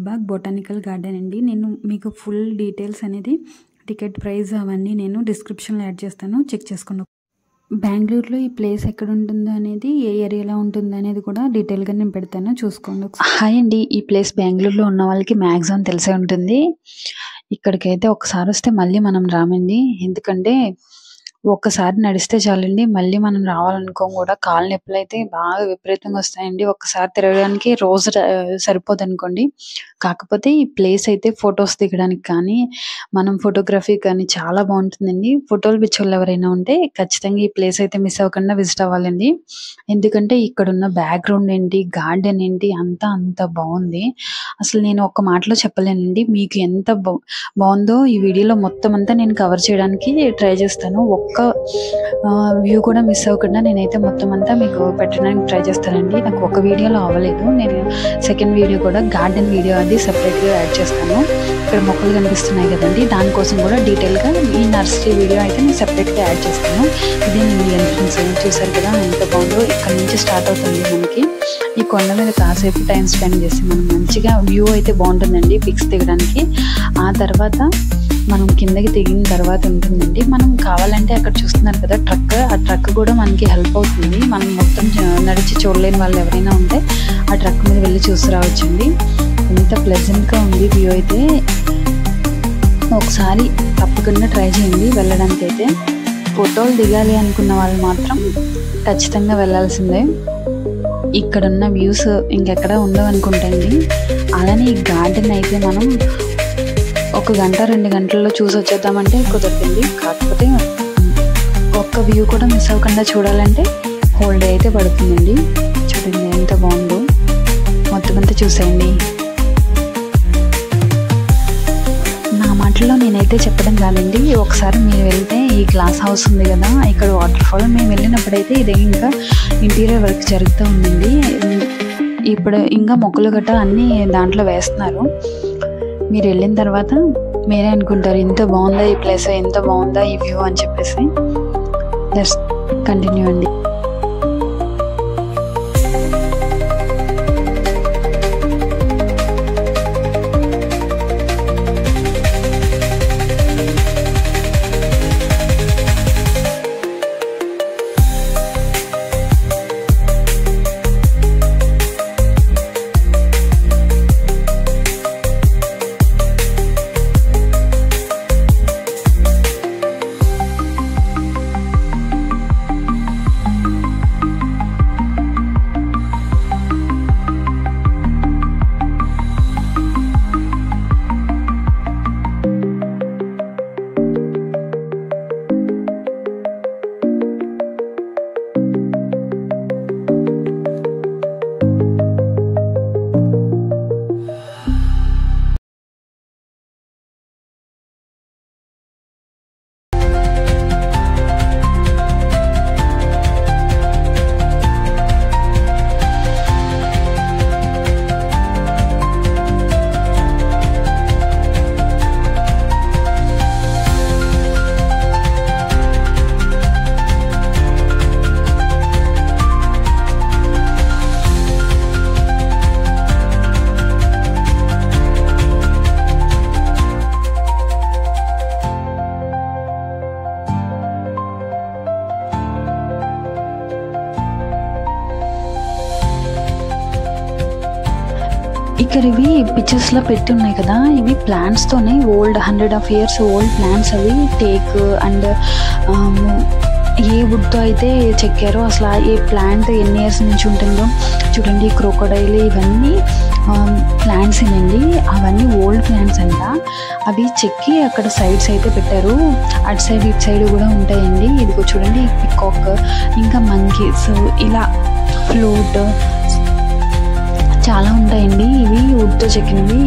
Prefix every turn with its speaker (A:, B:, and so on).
A: Lalbagh botanical garden అండి. నేను మీకు ఫుల్ డీటెయిల్స్ అనేది టికెట్ ప్రైస్ అవన్నీ నేను డిస్క్రిప్షన్లో యాడ్ చేస్తాను, చెక్ చేసుకోండి. బెంగళూరులో ఈ ప్లేస్ ఎక్కడ ఉంటుందో అనేది, ఏ ఏరియాలో ఉంటుందో అనేది కూడా డీటెయిల్గా నేను పెడతాను, చూసుకోండి.
B: హాయ్ అండి, ఈ ప్లేస్ బెంగళూరులో ఉన్న వాళ్ళకి మ్యాక్సిమం తెలిసే ఉంటుంది. ఇక్కడికైతే ఒకసారి వస్తే మళ్ళీ మనం రామండి. ఎందుకంటే ఒక్కసారి నడిస్తే చాలండి, మళ్ళీ మనం రావాలనుకోం కూడా. కాళ్ళ నొప్పులు అయితే బాగా విపరీతంగా వస్తాయండి. ఒక్కసారి తిరగడానికి రోజు సరిపోదు అనుకోండి. కాకపోతే ఈ ప్లేస్ అయితే ఫొటోస్ దిగడానికి కానీ, మనం ఫోటోగ్రఫీ కానీ చాలా బాగుంటుందండి. ఫోటోలు పిచ్చోళ్ళు ఎవరైనా ఉంటే ఖచ్చితంగా ఈ ప్లేస్ అయితే మిస్ అవ్వకుండా విజిట్ అవ్వాలండి. ఎందుకంటే ఇక్కడున్న బ్యాక్గ్రౌండ్ ఏంటి, గార్డెన్ ఏంటి, అంత బాగుంది. అసలు నేను ఒక్క మాటలో చెప్పలేనండి. మీకు ఎంత బాగుందో ఈ వీడియోలో మొత్తం అంతా నేను కవర్ చేయడానికి ట్రై చేస్తాను. ఒక్క వ్యూ కూడా మిస్ అవ్వకుండా నేనైతే మొత్తం అంతా మీకు పెట్టడానికి ట్రై చేస్తానండి. నాకు ఒక వీడియోలో అవ్వలేదు, నేను సెకండ్ వీడియో కూడా గార్డెన్ వీడియో అది సెపరేట్గా యాడ్ చేస్తాను. ఇక్కడ మొక్కలు కనిపిస్తున్నాయి కదండి, దానికోసం కూడా డీటెయిల్గా ఈ నర్సరీ వీడియో అయితే నేను సెపరేట్గా యాడ్ చేస్తాను. ఇదే నేను ఎంట్రన్స్ చూసారు కదా ఎంత బాగుందో. ఇక్కడ నుంచి స్టార్ట్ అవుతుంది మనకి. ఈ కొండ మీద కాసేపు టైం స్పెండ్ చేసి మనం మంచిగా వ్యూ అయితే బాగుంటుందండి పిక్స్ దిగడానికి. ఆ తర్వాత మనం కిందకి దిగిన తర్వాత ఉంటుందండి, మనం కావాలంటే అక్కడ చూస్తున్నారు కదా ట్రక్, ఆ ట్రక్ కూడా మనకి హెల్ప్ అవుతుంది. మనం మొత్తం నడిచి చూడలేని వాళ్ళు ఎవరైనా ఉంటే ఆ ట్రక్ మీద వెళ్ళి చూసి రావచ్చండి. ఎంత ప్లెజెంట్గా ఉంది వ్యూ అయితే. ఒకసారి తప్పకుండా ట్రై చేయండి వెళ్ళడానికి అయితే. ఫోటోలు దిగాలి అనుకున్న వాళ్ళు మాత్రం ఖచ్చితంగా వెళ్ళాల్సిందే. ఇక్కడున్న వ్యూస్ ఇంకెక్కడ ఉండవు అనుకుంటండి. అలానే ఈ గార్డెన్ అయితే మనం 1 గంట 2 గంటల్లో చూసి వచ్చేద్దామంటే కుదరదండి. కాకపోతే ఒక్క వ్యూ కూడా మిస్ అవ్వకుండా చూడాలంటే హోల్ డే అయితే పడుతుందండి. చూడండి ఎంత బాగుందో, మొత్తం అంతా చూసేయండి. నా మాటల్లో నేనైతే చెప్పడం కాదండి, ఒకసారి మీరు వెళ్తే ఈ గ్లాస్ హౌస్ ఉంది కదా, ఇక్కడ వాటర్ ఫాల్ మేము వెళ్ళినప్పుడైతే ఇదే ఇంకా ఇంటీరియర్ వర్క్ జరుగుతూ ఉందండి. ఇప్పుడు ఇంకా మొక్కలు గట్ట అన్నీ దాంట్లో వేస్తున్నారు. మీరు వెళ్ళిన తర్వాత మీరే అనుకుంటారు ఇంత బాగుందా ఈ ప్లేస్, ఎంత బాగుందా ఈ వ్యూ అని చెప్పేసి. లెట్స్ కంటిన్యూ అండి. ఇక్కడ ఇవి పిక్చర్స్ లో పెట్టి ఉన్నాయి కదా, ఇవి ప్లాంట్స్ తోనే ఓల్డ్ 100 years ఓల్డ్ ప్లాంట్స్. అవి టేక్ అండ్ ఏ వుడ్ తో అయితే చెక్కారో, అసలు ఏ ప్లాంట్ ఎన్ని ఇయర్స్ నుంచి ఉంటుందో చూడండి. క్రోకోడైల్ ఇవన్నీ ప్లాంట్స్ ఏనండి, అవన్నీ ఓల్డ్ ప్లాంట్స్ అంట. అవి చెక్కి అక్కడ సైడ్స్ అయితే పెట్టారు. అటు సైడ్ ఇటు సైడ్ కూడా ఉంటాయండి. ఇదిగో చూడండి పికాక్, ఇంకా మంకీస్, ఇలా ఫ్లూట్ చాలా ఉంటాయండి. ఇవి వుడ్తో చెక్కినవి.